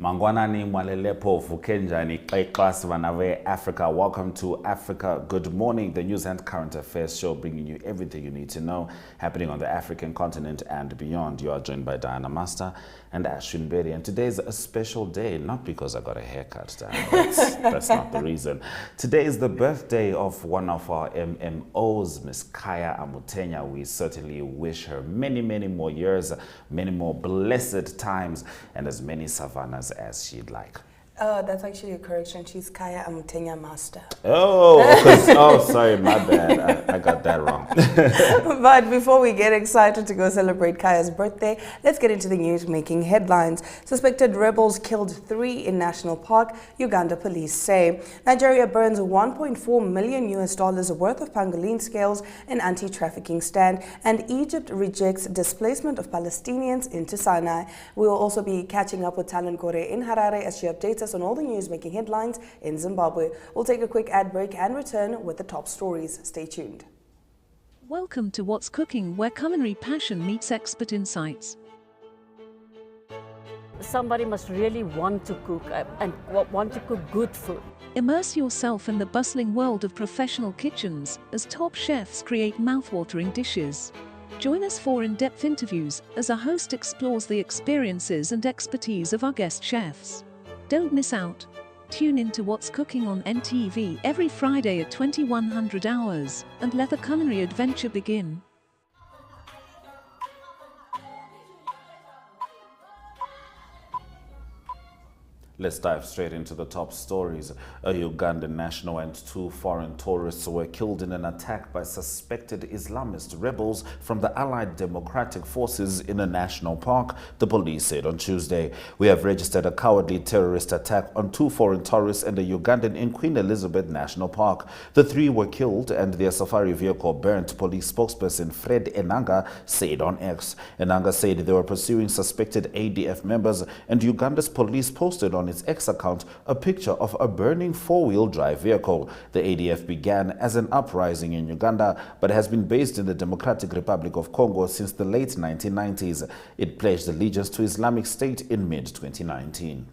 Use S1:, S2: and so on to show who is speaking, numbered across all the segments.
S1: Mangwanani Mwalelepo Fukenjani Class Vanave Africa. Welcome to Africa Good Morning, the news and current affairs show bringing you everything you need to know happening on the African continent and beyond. You are joined by Diana Master and Ashwin Bedi, and today is a special day, not because I got a haircut, that's not the reason. Today is the birthday of one of our MMOs, Miss Kaya Amutenya. We certainly wish her many, many more years, many more blessed times, and as many savannas as she'd like.
S2: That's actually a correction. She's Kaya Amutenya Master.
S1: Oh, sorry, my bad. I got that wrong.
S2: But before we get excited to go celebrate Kaya's birthday, let's get into the news making headlines. Suspected rebels killed 3 in National Park, Uganda police say. Nigeria burns $1.4 million worth of pangolin scales in anti-trafficking stand, and Egypt rejects displacement of Palestinians into Sinai. We will also be catching up with Talan Kore in Harare as she updates us on all the news making headlines in Zimbabwe. We'll take a quick ad break and return with the top stories. Stay tuned.
S3: Welcome to What's Cooking, where culinary passion meets expert insights.
S4: Somebody must really want to cook and want to cook good food.
S3: Immerse yourself in the bustling world of professional kitchens as top chefs create mouth-watering dishes. Join us for in-depth interviews as our host explores the experiences and expertise of our guest chefs. Don't miss out. Tune in to What's Cooking on NTV every Friday at 2100 hours and let the culinary adventure begin.
S1: Let's dive straight into the top stories. A Ugandan national and 2 foreign tourists were killed in an attack by suspected Islamist rebels from the Allied Democratic Forces in a national park, the police said on Tuesday. We have registered a cowardly terrorist attack on 2 foreign tourists and a Ugandan in Queen Elizabeth National Park. The 3 were killed and their safari vehicle burnt, police spokesperson Fred Enanga said on X. Enanga said they were pursuing suspected ADF members, and Uganda's police posted on its X account a picture of a burning 4-wheel drive vehicle. The ADF began as an uprising in Uganda but has been based in the Democratic Republic of Congo since the late 1990s. It pledged allegiance to Islamic State in mid-2019.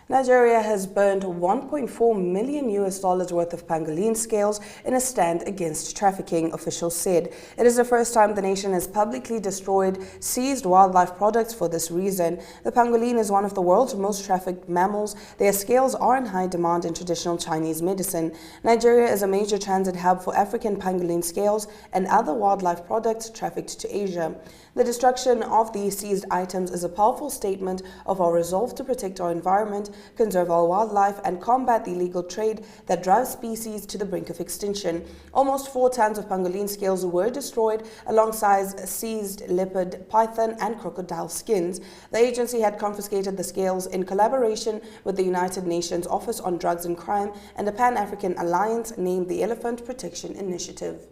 S2: Nigeria has burned $1.4 million worth of pangolin scales in a stand against trafficking, officials said. It is the first time the nation has publicly destroyed seized wildlife products for this reason. The pangolin is one of the world's most trafficked mammals. Their scales are in high demand in traditional Chinese medicine. Nigeria is a major transit hub for African pangolin scales and other wildlife products trafficked to Asia. The destruction of these seized items is a powerful statement of our resolve to protect our environment, conserve our wildlife, and combat the illegal trade that drives species to the brink of extinction. Almost 4 tons of pangolin scales were destroyed alongside seized leopard, python, and crocodile skins. The agency had confiscated the scales in collaboration with the United Nations Office on Drugs and Crime and a Pan-African alliance named the Elephant Protection Initiative.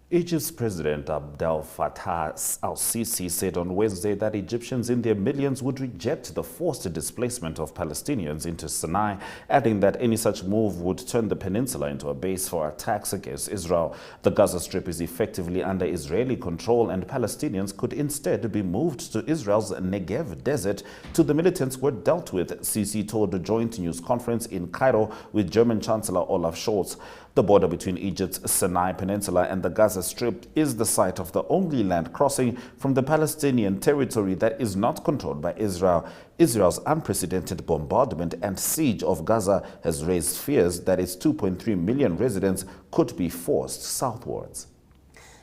S1: Egypt's President Abdel Fattah al-Sisi said on Wednesday that Egyptians in their millions would reject the forced displacement of Palestinians into Sinai, adding that any such move would turn the peninsula into a base for attacks against Israel. The Gaza Strip is effectively under Israeli control, and Palestinians could instead be moved to Israel's Negev desert till the militants were dealt with, Sisi told a joint news conference in Cairo with German Chancellor Olaf Scholz. The border between Egypt's Sinai Peninsula and the Gaza Strip is the site of the only land crossing from the Palestinian territory that is not controlled by Israel. Israel's unprecedented bombardment and siege of Gaza has raised fears that its 2.3 million residents could be forced southwards.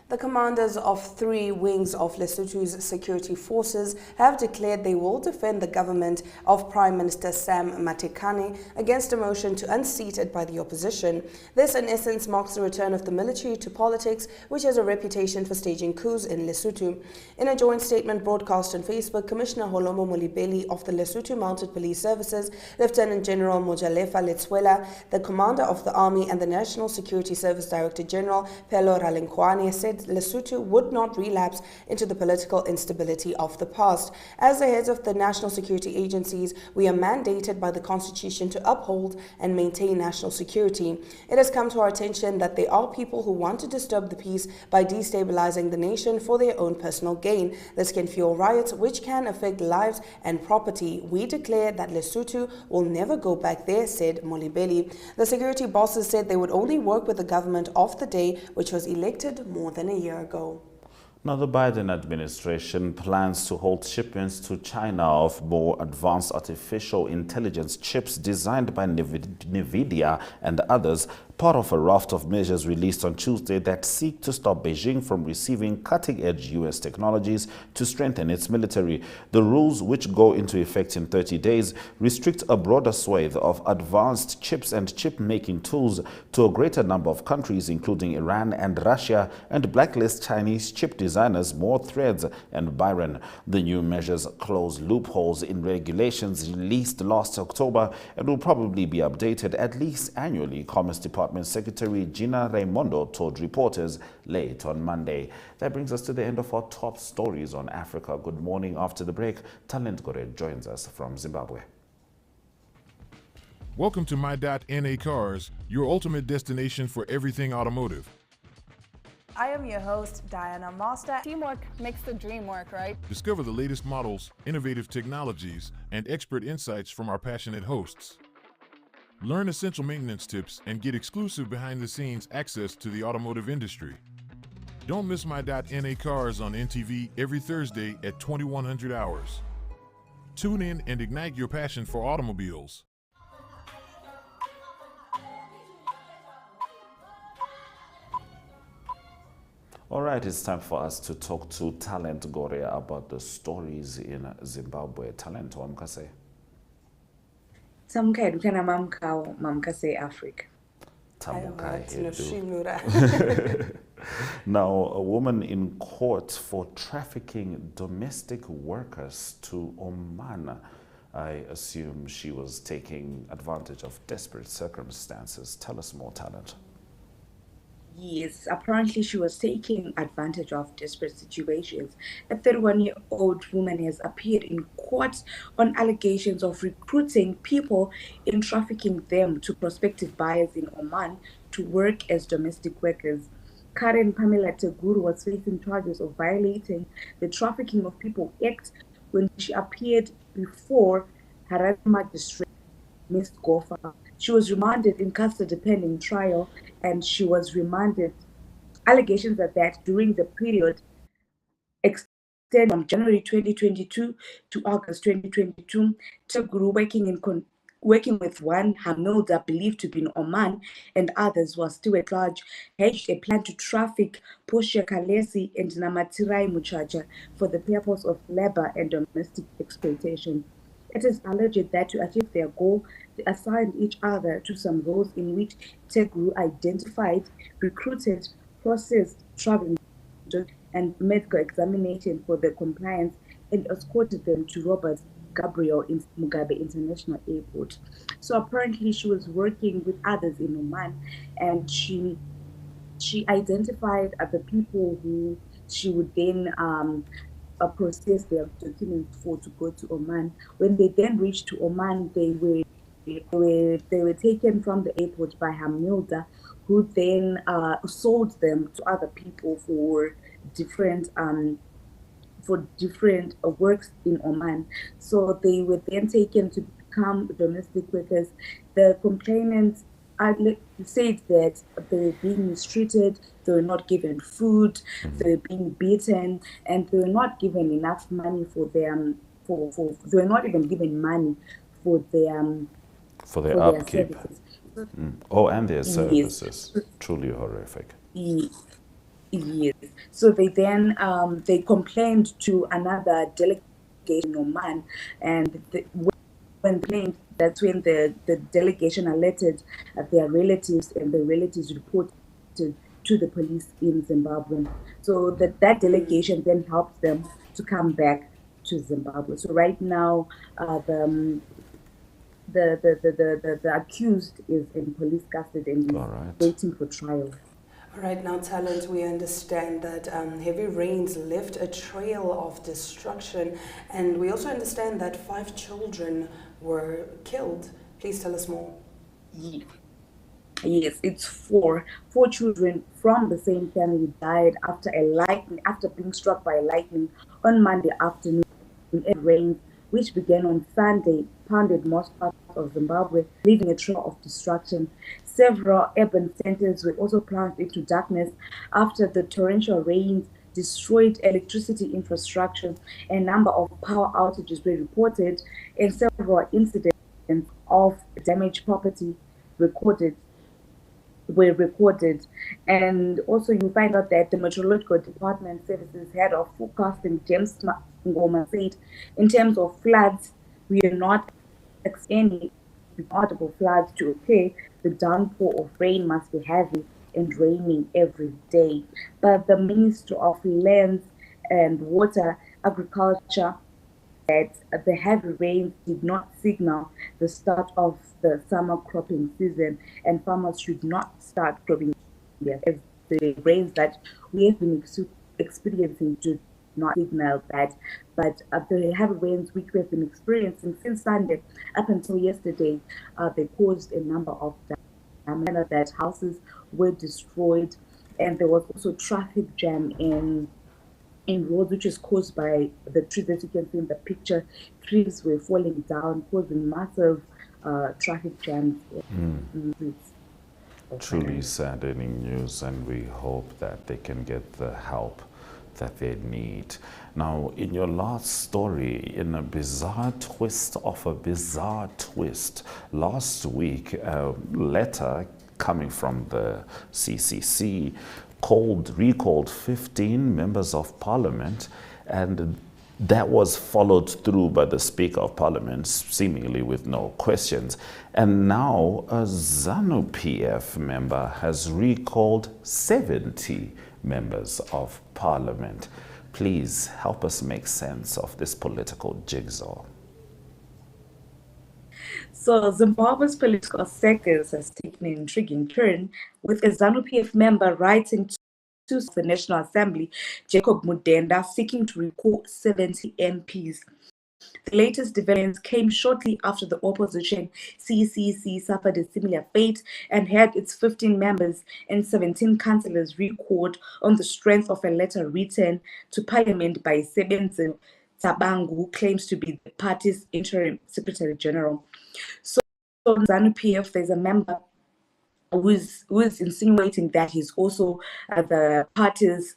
S2: The commanders of 3 wings of Lesotho's security forces have declared they will defend the government of Prime Minister Sam Matekane against a motion to unseat it by the opposition. This, in essence, marks the return of the military to politics, which has a reputation for staging coups in Lesotho. In a joint statement broadcast on Facebook, Commissioner Holomo Molibeli of the Lesotho Mounted Police Services, Lieutenant General Mojalefa Letswela, the commander of the army, and the National Security Service Director General Pelo Ralenkwane said said Lesotho would not relapse into the political instability of the past. As the heads of the national security agencies, we are mandated by the Constitution to uphold and maintain national security. It has come to our attention that there are people who want to disturb the peace by destabilizing the nation for their own personal gain. This can fuel riots which can affect lives and property. We declare that Lesotho will never go back there, said Molibeli. The security bosses said they would only work with the government of the day, which was elected more than a year ago.
S1: Now, the Biden administration plans to halt shipments to China of more advanced artificial intelligence chips designed by NVIDIA and others, part of a raft of measures released on Tuesday that seek to stop Beijing from receiving cutting-edge U.S. technologies to strengthen its military. The rules, which go into effect in 30 days, restrict a broader swathe of advanced chips and chip-making tools to a greater number of countries, including Iran and Russia, and blacklist Chinese chip designers Threads and Byron. The new measures close loopholes in regulations released last October and will probably be updated at least annually, Commerce Department Secretary Gina Raimondo told reporters late on Monday. That brings us to the end of our top stories on Africa. Good morning. After the break, Talent Gore joins us from Zimbabwe.
S5: Welcome to My.NA Cars, your ultimate destination for everything automotive.
S6: I am your host, Diana Master.
S7: Teamwork makes the dream work, right?
S5: Discover the latest models, innovative technologies, and expert insights from our passionate hosts. Learn essential maintenance tips and get exclusive behind-the-scenes access to the automotive industry. Don't miss My.NA Cars on NTV every Thursday at 2100 hours. Tune in and ignite your passion for automobiles.
S1: All right, it's time for us to talk to Talent Gore about the stories in Zimbabwe. Talent, wamkase.
S8: Samkai dukana mamkase Africa.
S1: Now, a woman in court for trafficking domestic workers to Oman. I assume she was taking advantage of desperate circumstances. Tell us more, Talent.
S8: Yes, apparently she was taking advantage of desperate situations. A 31-year-old woman has appeared in court on allegations of recruiting people and trafficking them to prospective buyers in Oman to work as domestic workers. Karen Pamela Teguru was facing charges of violating the Trafficking of People Act when she appeared before Harare magistrate Ms. Gofa. She was remanded in custody pending trial, and she was remanded. Allegations are that during the period extended from January 2022 to August 2022, Teguru working with one Hamilda believed to be in Oman and others was still at large, hatched a plan to traffic Portia Kalesi and Namatirai Muchacha for the purpose of labor and domestic exploitation. It is alleged that to achieve their goal, they assigned each other to some roles in which Teguru identified, recruited, processed, traveling, and medical examination for their compliance and escorted them to Robert Gabriel in Mugabe International Airport. So apparently she was working with others in Oman, and she identified the people who she would then process their documents for to go to Oman. When they then reached to Oman, they were taken from the airport by Hamilda, who then sold them to other people for different works in Oman. So they were then taken to become domestic workers. The complainants said that they were being mistreated, they were not given food, they were being beaten, and they were not given enough money for them. They were not even given money for their
S1: upkeep. Oh, and their services.
S8: Yes.
S1: Truly horrific.
S8: Yes. So they then they complained to another delegation in Oman, and that's when the delegation alerted their relatives, and the relatives reported to the police in Zimbabwe. So that delegation then helped them to come back to Zimbabwe. So right now, the accused is in police custody and is waiting for trial.
S2: Right now, Talent, we understand that heavy rains left a trail of destruction, and we also understand that 5 children were killed. Please tell us more.
S8: Ye- Yes, it's four children from the same family died after being struck by lightning on Monday afternoon. It rains, which began on Sunday, pounded most parts of Zimbabwe, leaving a trail of destruction. Several urban centers were also plunged into darkness after the torrential rains destroyed electricity infrastructure. A number of power outages were reported, and several incidents of damaged property recorded were recorded. And also, you find out that the Meteorological Department Services head of forecasting, James Ngoma, said, in terms of floods, we are not expecting any audible floods to occur. The downpour of rain must be heavy and raining every day. But the Minister of Lands and Water, Agriculture, that the heavy rains did not signal the start of the summer cropping season, and farmers should not start cropping yet, as the rains that we have been experiencing do not signal that. But the heavy rains which we have been experiencing since Sunday up until yesterday, they caused a number of damage, that houses were destroyed, and there was also traffic jam in roads, which is caused by the trees that you can see in the picture. Trees were falling down, causing massive traffic jams.
S1: Truly saddening news, and we hope that they can get the help that they need. Now, in your last story, in a bizarre twist of a bizarre twist, last week a letter coming from the CCC recalled 15 members of parliament, and that was followed through by the Speaker of Parliament, seemingly with no questions. And now a ZANU-PF member has recalled 70 members of Parliament. Please help us make sense of this political jigsaw.
S8: So Zimbabwe's political circus has taken an intriguing turn, with a ZANU-PF member writing to the National Assembly, Jacob Mudenda, seeking to recall 70 MPs. The latest developments came shortly after the opposition CCC suffered a similar fate and had its 15 members and 17 councillors recalled on the strength of a letter written to Parliament by Sebenzi Tabangu, who claims to be the party's interim Secretary General. So in ZANU-PF, there's a member who is insinuating that he's also the party's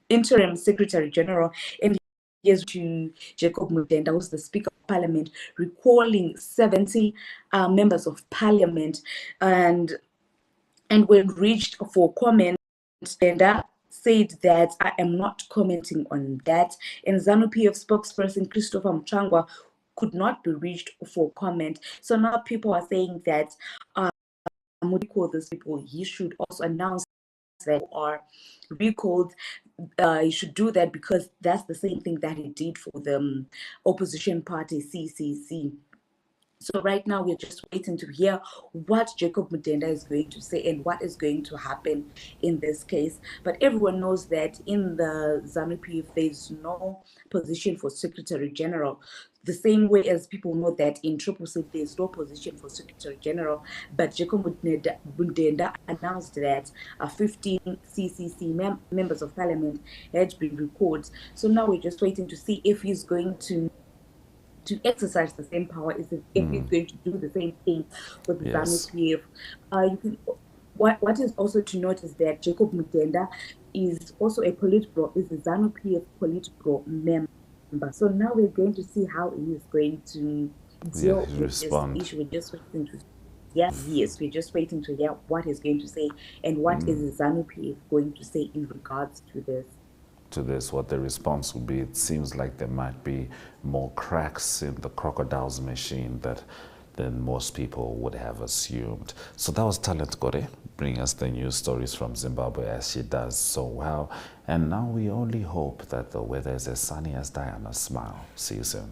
S8: interim Secretary General, and years to Jacob Mudenda, who's the Speaker of Parliament, recalling 70 members of Parliament. And when reached for comment, Mudenda said that I am not commenting on that. And ZANU-PF spokesperson Christopher Mchangwa could not be reached for comment. So now people are saying that recall these people, he should also announce that are recalled. He should do that because that's the same thing that he did for the opposition party CCC. So right now we're just waiting to hear what Jacob Mudenda is going to say and what is going to happen in this case. But everyone knows that in the ZANU-PF there's no position for Secretary General. The same way as people know that in Triple C there's no position for Secretary General, but Jacob Mudenda announced that 15 CCC members of Parliament had been recalled. So now we're just waiting to see if he's going to exercise the same power, if he's going to do the same thing with the ZANU-PF. What is also to note is that Jacob Mudenda is also a ZANU-PF Politburo member. So now we're going to see how he is going to deal with this issue. We're just waiting to we're just waiting to hear what he's going to say and what is the ZANU-PF going to say in regards to this.
S1: What the response will be. It seems like there might be more cracks in the crocodile's machine than most people would have assumed. So that was Talent Gore, bringing us the news stories from Zimbabwe as she does so well. And now we only hope that the weather is as sunny as Diana's smile. See you soon.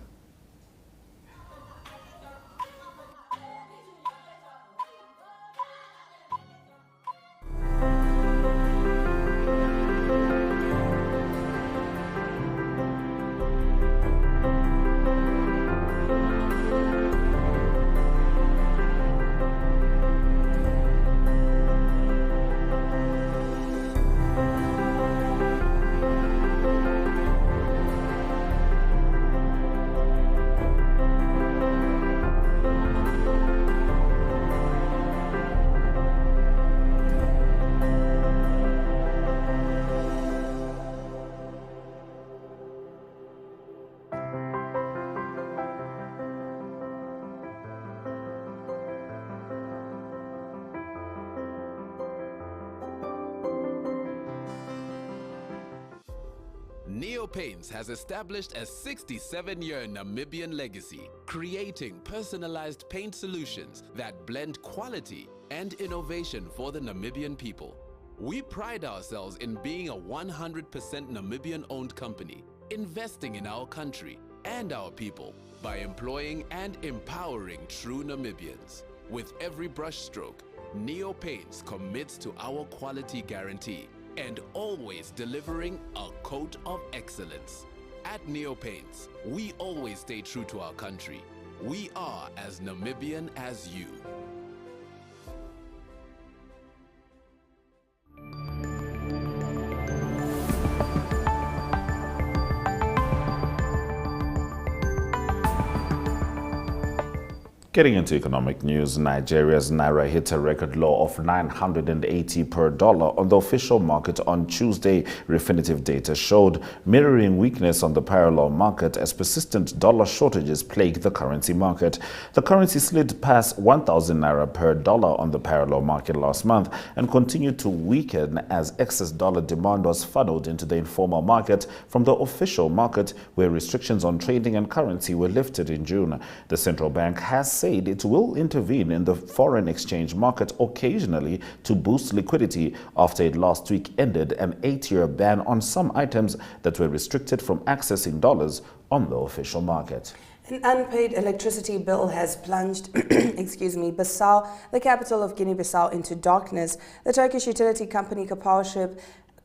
S9: Neo Paints has established a 67-year Namibian legacy, creating personalized paint solutions that blend quality and innovation for the Namibian people. We pride ourselves in being a 100% Namibian-owned company, investing in our country and our people by employing and empowering true Namibians. With every brushstroke, Neo Paints commits to our quality guarantee and always delivering a coat of excellence. At Neo Paints, we always stay true to our country. We are as Namibian as you.
S1: Getting into economic news, Nigeria's Naira hit a record low of 980 per dollar on the official market on Tuesday, Refinitiv data showed, mirroring weakness on the parallel market as persistent dollar shortages plague the currency market. The currency slid past 1,000 Naira per dollar on the parallel market last month and continued to weaken as excess dollar demand was funneled into the informal market from the official market, where restrictions on trading and currency were lifted in June. The central bank has said it will intervene in the foreign exchange market occasionally to boost liquidity after it last week ended an 8-year ban on some items that were restricted from accessing dollars on the official market.
S2: An unpaid electricity bill has plunged, Bissau, the capital of Guinea-Bissau, into darkness. The Turkish utility company Kapowership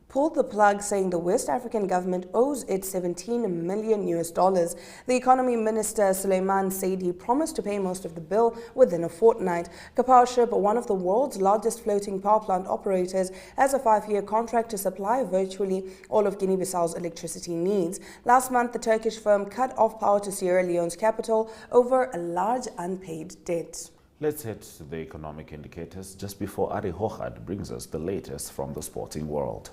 S2: pulled the plug, saying the West African government owes it $17 million. The economy minister Suleiman said he promised to pay most of the bill within a fortnight. Kapowership, one of the world's largest floating power plant operators, has a 5-year contract to supply virtually all of Guinea-Bissau's electricity needs. Last month, the Turkish firm cut off power to Sierra Leone's capital over a large unpaid debt.
S1: Let's head to the economic indicators just before Ari Hochad brings us the latest from the sporting world.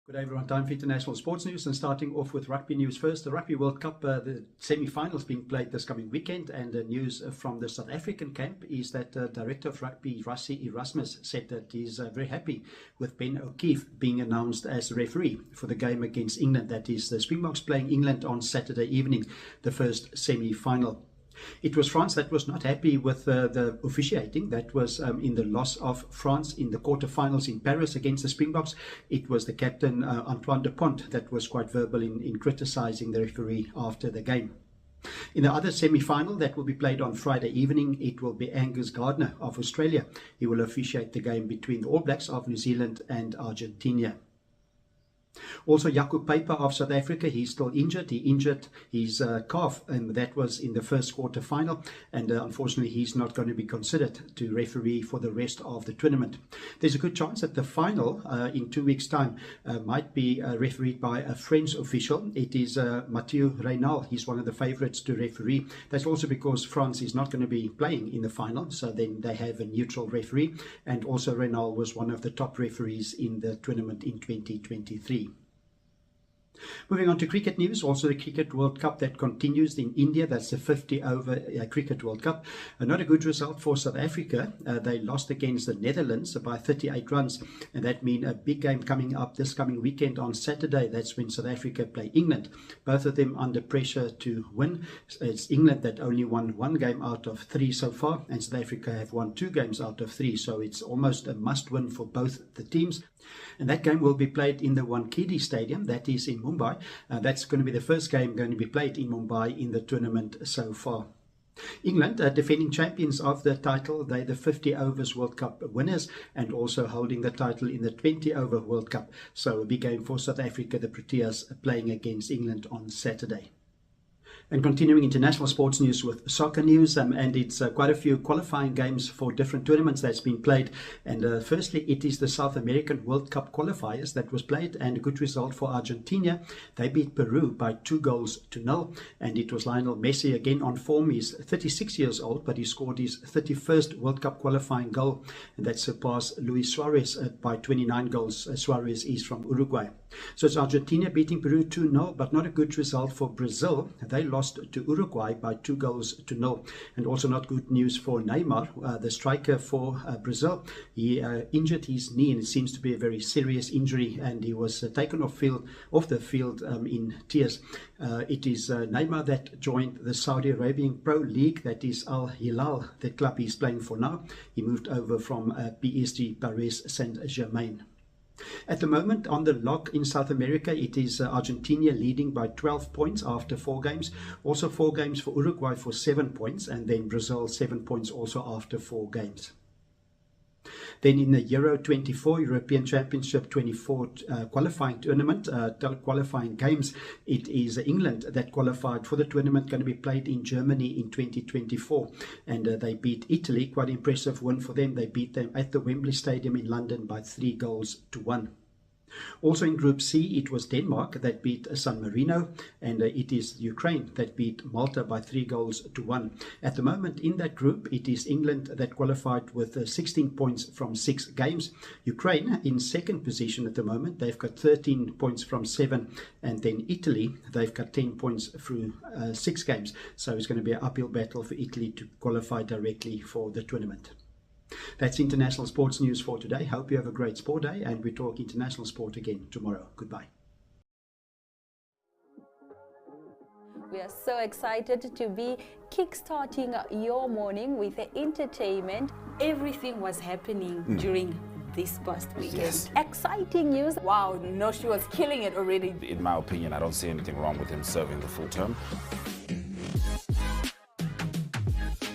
S10: Good day everyone, time for international sports news, and starting off with rugby news first. The Rugby World Cup, the semi-finals being played this coming weekend, and the news from the South African camp is that Director of Rugby Rassie Erasmus said that he's very happy with Ben O'Keefe being announced as referee for the game against England. That is the Springboks playing England on Saturday evening, the first semi-final. It was France that was not happy with the officiating. That was in the loss of France in the quarterfinals in Paris against the Springboks. It was the captain, Antoine Dupont, that was quite verbal in criticising the referee after the game. In the other semi-final that will be played on Friday evening, it will be Angus Gardner of Australia. He will officiate the game between the All Blacks of New Zealand and Argentina. Also, Jaco Peyper of South Africa, he's still injured. He injured his calf, and that was in the first quarter final. And unfortunately, he's not going to be considered to referee for the rest of the tournament. There's a good chance that the final in 2 weeks' time might be refereed by a French official. It is Mathieu Reynal. He's one of the favorites to referee. That's also because France is not going to be playing in the final, so then they have a neutral referee. And also, Reynal was one of the top referees in the tournament in 2023. Moving on to cricket news, also the Cricket World Cup that continues in India. That's the 50-over Cricket World Cup. Not a good result for South Africa. They lost against the Netherlands by 38 runs, and that means a big game coming up this coming weekend on Saturday. That's when South Africa play England. Both of them under pressure to win. It's England that only won 1 game out of 3 so far, and South Africa have won 2 games out of 3, so it's almost a must-win for both the teams. And that game will be played in the Wankhede Stadium, that is in Mumbai. That's going to be the first game going to be played in Mumbai in the tournament so far. England, defending champions of the title, they're the 50 overs World Cup winners and also holding the title in the 20 over World Cup. So a big game for South Africa, the Proteas playing against England on Saturday. And continuing international sports news with soccer news, and it's quite a few qualifying games for different tournaments that's been played. And firstly, it is the South American World Cup qualifiers that was played, and a good result for Argentina. They beat Peru by 2-0, and it was Lionel Messi again on form. He's 36 years old, but he scored his 31st World Cup qualifying goal, and that surpassed Luis Suarez by 29 goals. Suarez is from Uruguay. So it's Argentina beating Peru 2-0, but not a good result for Brazil. They lost to Uruguay by 2-0. And also not good news for Neymar, the striker for Brazil. He injured his knee, and it seems to be a very serious injury, and he was taken off the field in tears. It is Neymar that joined the Saudi Arabian Pro League, that is Al Hilal, the club he's playing for now. He moved over from PSG Paris Saint-Germain. At the moment, on the log in South America, it is Argentina leading by 12 points after 4 games. Also 4 games for Uruguay for 7 points, and then Brazil 7 points also after 4 games. Then in the Euro 24 European Championship 24 qualifying tournament, qualifying games, it is England that qualified for the tournament, going to be played in Germany in 2024. And they beat Italy, quite impressive win for them. They beat them at the Wembley Stadium in London by 3-1. Also in Group C, it was Denmark that beat San Marino, and it is Ukraine that beat Malta by 3-1. At the moment in that group, it is England that qualified with 16 points from 6 games. Ukraine in second position at the moment. They've got 13 points from 7, and then Italy, they've got 10 points through 6 games. So it's going to be an uphill battle for Italy to qualify directly for the tournament. That's international sports news for today. Hope you have a great sport day, and we talk international sport again tomorrow. Goodbye.
S7: We are so excited to be kickstarting your morning with entertainment.
S4: Everything was happening during this past weekend.
S1: Yes.
S7: Exciting news.
S6: Wow, no, she was killing it already.
S1: In my opinion, I don't see anything wrong with him serving the full term.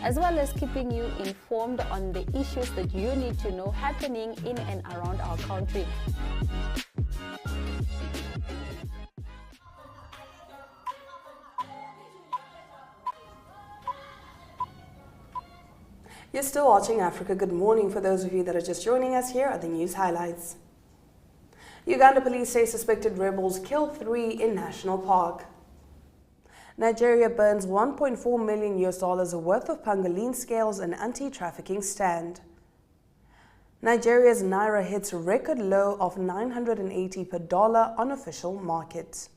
S7: As well as keeping you informed on the issues that you need to know happening in and around our country.
S2: You're still watching Africa Good Morning. For those of you that are just joining us, here are the news highlights. Uganda police say suspected rebels kill 3 in National Park. Nigeria burns $1.4 million worth of pangolin scales in anti-trafficking stand. Nigeria's Naira hits record low of 980 per dollar on official market.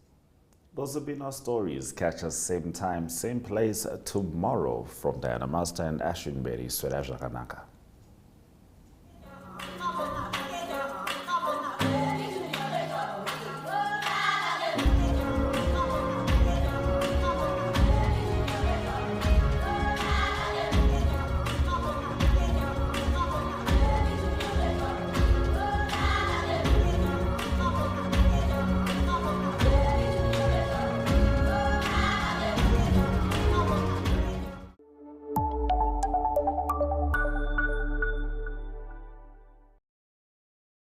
S1: Those have been our stories. Catch us same time, same place tomorrow. From Diana Master and Ashwin Berry, Sweraja Kanaka.